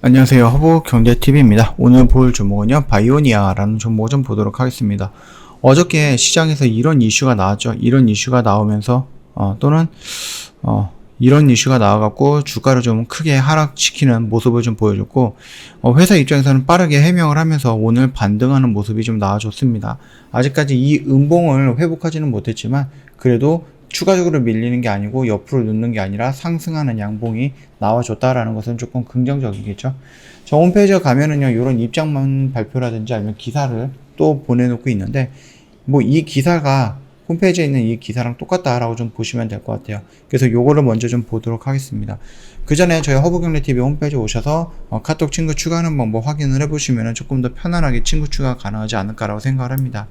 안녕하세요. 허브경제TV입니다. 오늘 볼 종목은요, 바이오니아라는 종목을 좀 보도록 하겠습니다. 어저께 시장에서 이런 이슈가 나왔죠. 이런 이슈가 나오면서, 이런 이슈가 나와갖고 주가를 좀 크게 하락시키는 모습을 좀 보여줬고, 회사 입장에서는 빠르게 해명을 하면서 오늘 반등하는 모습이 좀 나와줬습니다. 아직까지 이 음봉을 회복하지는 못했지만, 그래도 추가적으로 밀리는 게 아니고 옆으로 눕는 게 아니라 상승하는 양봉이 나와줬다라는 것은 조금 긍정적이겠죠. 저 홈페이지에 가면은요, 이런 입장만 발표라든지 아니면 기사를 또 보내놓고 있는데, 뭐 이 기사가 홈페이지에 있는 이 기사랑 똑같다라고 좀 보시면 될 것 같아요. 그래서 요거를 먼저 좀 보도록 하겠습니다. 그 전에 저희 허브경제TV 홈페이지 오셔서 카톡 친구 추가하는 방법 확인을 해보시면 조금 더 편안하게 친구 추가 가능하지 않을까라고 생각을 합니다.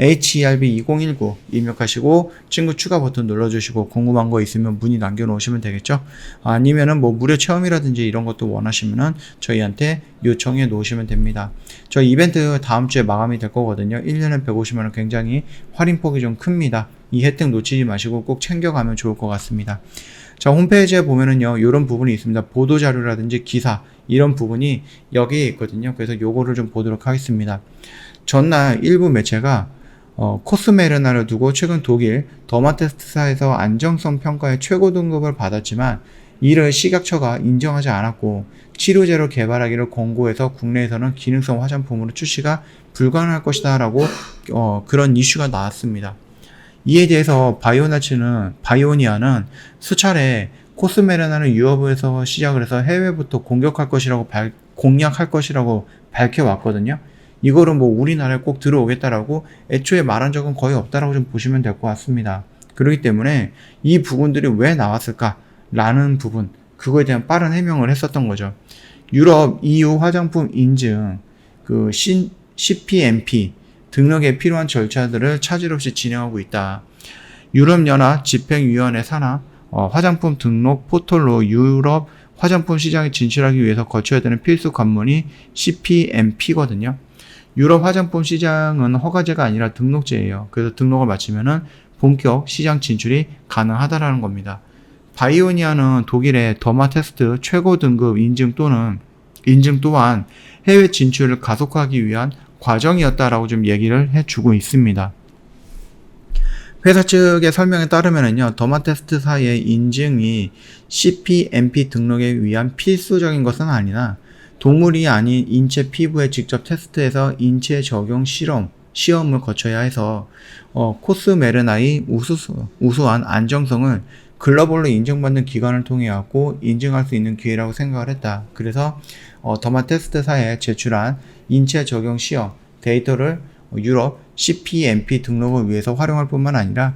HERB2019 입력하시고 친구 추가 버튼 눌러주시고 궁금한 거 있으면 문의 남겨놓으시면 되겠죠. 아니면은 뭐 무료 체험이라든지 이런 것도 원하시면은 저희한테 요청해 놓으시면 됩니다. 저희 이벤트 다음 주에 마감이 될 거거든요. 1년에 150만원 굉장히 할인폭이 좀 큽니다. 이 혜택 놓치지 마시고 꼭 챙겨가면 좋을 것 같습니다. 자, 홈페이지에 보면은요, 이런 부분이 있습니다. 보도자료라든지 기사, 이런 부분이 여기에 있거든요. 그래서 요거를 좀 보도록 하겠습니다. 전날 일부 매체가 코스메르나를 두고 최근 독일 더마테스트사에서 안정성 평가의 최고 등급을 받았지만 이를 식약처가 인정하지 않았고 치료제로 개발하기를 권고해서 국내에서는 기능성 화장품으로 출시가 불가능할 것이다 라고 그런 이슈가 나왔습니다. 이에 대해서 바이오니아는 수차례 코스메르나는 유럽에서 시작을 해서 해외부터 공략할 것이라고 밝혀왔거든요. 이거를 뭐 우리나라에 꼭 들어오겠다라고 애초에 말한 적은 거의 없다라고 좀 보시면 될 것 같습니다. 그렇기 때문에 이 부분들이 왜 나왔을까라는 부분, 그거에 대한 빠른 해명을 했었던 거죠. 유럽 EU 화장품 인증, CPMP 등록에 필요한 절차들을 차질 없이 진행하고 있다. 유럽연합 집행위원회 산하 화장품 등록 포털로 유럽 화장품 시장에 진출하기 위해서 거쳐야 되는 필수 관문이 CPMP거든요. 유럽 화장품 시장은 허가제가 아니라 등록제예요. 그래서 등록을 마치면은 본격 시장 진출이 가능하다라는 겁니다. 바이오니아는 독일의 더마테스트 최고 등급 인증 또한 해외 진출을 가속화하기 위한 과정이었다라고 좀 얘기를 해주고 있습니다. 회사 측의 설명에 따르면요, 더마테스트사의 인증이 CPMP 등록에 위한 필수적인 것은 아니나 동물이 아닌 인체 피부에 직접 테스트해서 인체 적용 시험을 거쳐야 해서 코스메르나의 우수한 안정성을 글로벌로 인정받는 기관을 통해 갖고 인증할 수 있는 기회라고 생각을 했다. 그래서 더마테스트사에 제출한 인체 적용 시험 데이터를 유럽 CPMP 등록을 위해서 활용할 뿐만 아니라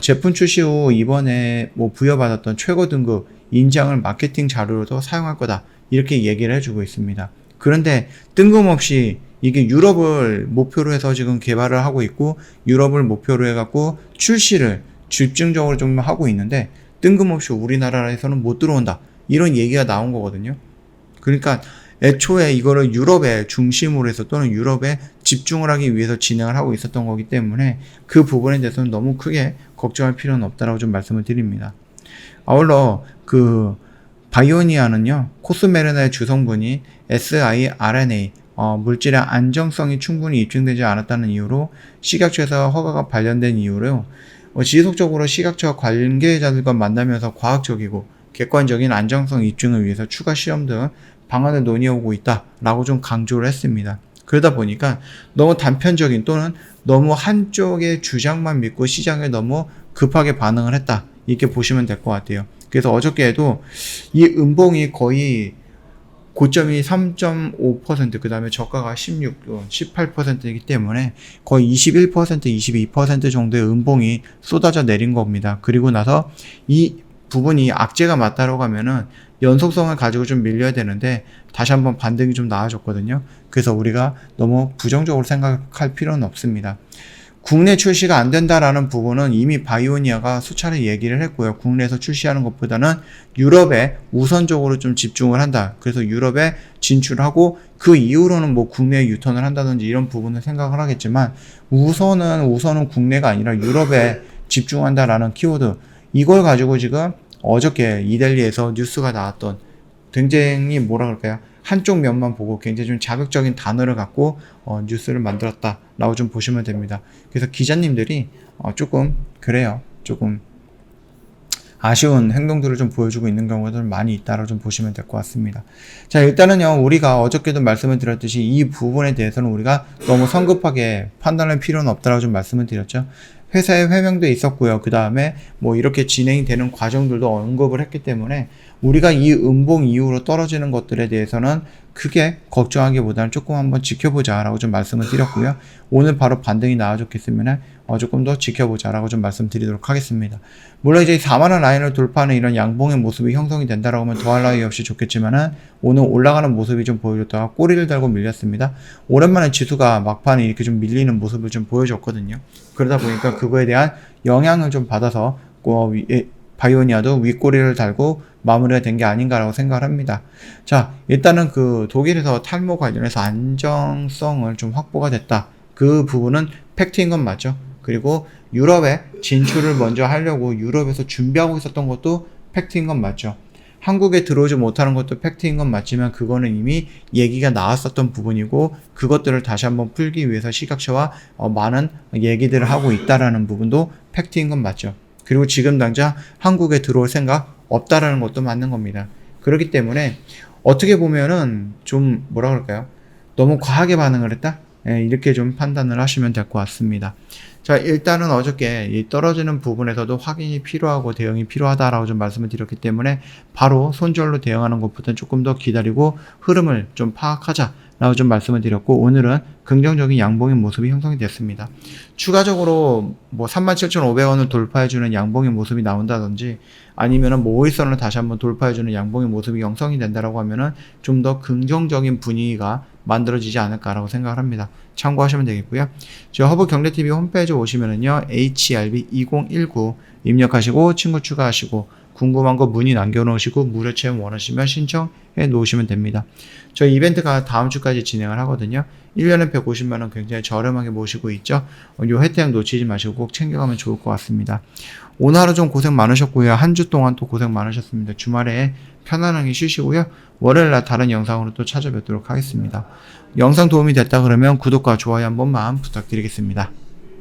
제품 출시 후 이번에 부여받았던 최고 등급 인증을 마케팅 자료로도 사용할 거다. 이렇게 얘기를 해주고 있습니다. 그런데 뜬금없이 이게 유럽을 목표로 해서 지금 개발을 하고 있고 유럽을 목표로 해갖고 출시를 집중적으로 좀 하고 있는데 뜬금없이 우리나라에서는 못 들어온다. 이런 얘기가 나온 거거든요. 그러니까 애초에 이거를 유럽에 중심으로 해서 또는 유럽에 집중을 하기 위해서 진행을 하고 있었던 거기 때문에 그 부분에 대해서는 너무 크게 걱정할 필요는 없다라고 좀 말씀을 드립니다. 아울러 바이오니아는요, 코스메르나의 주성분이 siRNA, 물질의 안정성이 충분히 입증되지 않았다는 이유로 식약처에서 허가가 발견된 이유로 지속적으로 식약처 관계자들과 만나면서 과학적이고 객관적인 안정성 입증을 위해서 추가 시험 등 방안을 논의하고 있다라고 좀 강조를 했습니다. 그러다 보니까 너무 단편적인 또는 너무 한쪽의 주장만 믿고 시장에 너무 급하게 반응을 했다. 이렇게 보시면 될 것 같아요. 그래서 어저께에도 이 음봉이 거의 고점이 3.5%, 그 다음에 저가가 18%이기 때문에 거의 21%, 22% 정도의 음봉이 쏟아져 내린 겁니다. 그리고 나서 이 부분이 악재가 맞다라고 하면은 연속성을 가지고 좀 밀려야 되는데 다시 한번 반등이 좀 나와줬거든요. 그래서 우리가 너무 부정적으로 생각할 필요는 없습니다. 국내 출시가 안 된다라는 부분은 이미 바이오니아가 수차례 얘기를 했고요. 국내에서 출시하는 것보다는 유럽에 우선적으로 좀 집중을 한다. 그래서 유럽에 진출하고 그 이후로는 국내에 유턴을 한다든지 이런 부분을 생각을 하겠지만 우선은 국내가 아니라 유럽에 집중한다라는 키워드, 이걸 가지고 지금 어저께 이델리에서 뉴스가 나왔던 굉장히 한쪽 면만 보고 굉장히 좀 자극적인 단어를 갖고 뉴스를 만들었다라고 좀 보시면 됩니다. 그래서 기자님들이 조금 그래요. 조금 아쉬운 행동들을 좀 보여주고 있는 경우가 많이 있다라고 좀 보시면 될 것 같습니다. 자, 일단은요, 우리가 어저께도 말씀을 드렸듯이 이 부분에 대해서는 우리가 너무 성급하게 판단할 필요는 없다라고 좀 말씀을 드렸죠. 회사에 회명도 있었고요. 그 다음에 뭐 이렇게 진행이 되는 과정들도 언급을 했기 때문에 우리가 이 음봉 이후로 떨어지는 것들에 대해서는 크게 걱정하기보다는 조금 한번 지켜보자 라고 좀 말씀을 드렸고요. 오늘 바로 반등이 나와줬겠으면 조금 더 지켜보자 라고 좀 말씀드리도록 하겠습니다. 물론 이제 4만원 라인을 돌파하는 이런 양봉의 모습이 형성이 된다라고 하면 더할 나위 없이 좋겠지만은 오늘 올라가는 모습이 좀 보여줬다가 꼬리를 달고 밀렸습니다. 오랜만에 지수가 막판에 이렇게 좀 밀리는 모습을 좀 보여줬거든요. 그러다 보니까 그거에 대한 영향을 좀 받아서 바이오니아도 윗꼬리를 달고 마무리가 된 게 아닌가라고 생각을 합니다. 자, 일단은 그 독일에서 탈모 관련해서 안정성을 좀 확보가 됐다. 그 부분은 팩트인 건 맞죠. 그리고 유럽에 진출을 먼저 하려고 유럽에서 준비하고 있었던 것도 팩트인 건 맞죠. 한국에 들어오지 못하는 것도 팩트인 건 맞지만 그거는 이미 얘기가 나왔었던 부분이고 그것들을 다시 한번 풀기 위해서 시각처와 많은 얘기들을 하고 있다라는 부분도 팩트인 건 맞죠. 그리고 지금 당장 한국에 들어올 생각 없다라는 것도 맞는 겁니다. 그렇기 때문에 어떻게 보면은 좀 뭐라 그럴까요? 너무 과하게 반응을 했다? 이렇게 좀 판단을 하시면 될 것 같습니다. 자, 일단은 어저께 이 떨어지는 부분에서도 확인이 필요하고 대응이 필요하다라고 좀 말씀을 드렸기 때문에 바로 손절로 대응하는 것보다는 조금 더 기다리고 흐름을 좀 파악하자라고 좀 말씀을 드렸고 오늘은 긍정적인 양봉의 모습이 형성이 됐습니다. 추가적으로 뭐 37,500원을 돌파해주는 양봉의 모습이 나온다든지 아니면은 뭐 5일선을 다시 한번 돌파해주는 양봉의 모습이 형성이 된다라고 하면은 좀 더 긍정적인 분위기가 만들어지지 않을까라고 생각을 합니다. 참고하시면 되겠고요. 저 허브 경제TV 홈페이지 오시면은요, HRB2019 입력하시고 친구 추가하시고 궁금한 거 문의 남겨놓으시고 무료 체험 원하시면 신청해 놓으시면 됩니다. 저희 이벤트가 다음 주까지 진행을 하거든요. 1년에 150만원 굉장히 저렴하게 모시고 있죠. 요 혜택 놓치지 마시고 꼭 챙겨가면 좋을 것 같습니다. 오늘 하루 좀 고생 많으셨고요. 한 주 동안 또 고생 많으셨습니다. 주말에 편안하게 쉬시고요. 월요일날 다른 영상으로 또 찾아뵙도록 하겠습니다. 영상 도움이 됐다 그러면 구독과 좋아요 한 번만 부탁드리겠습니다.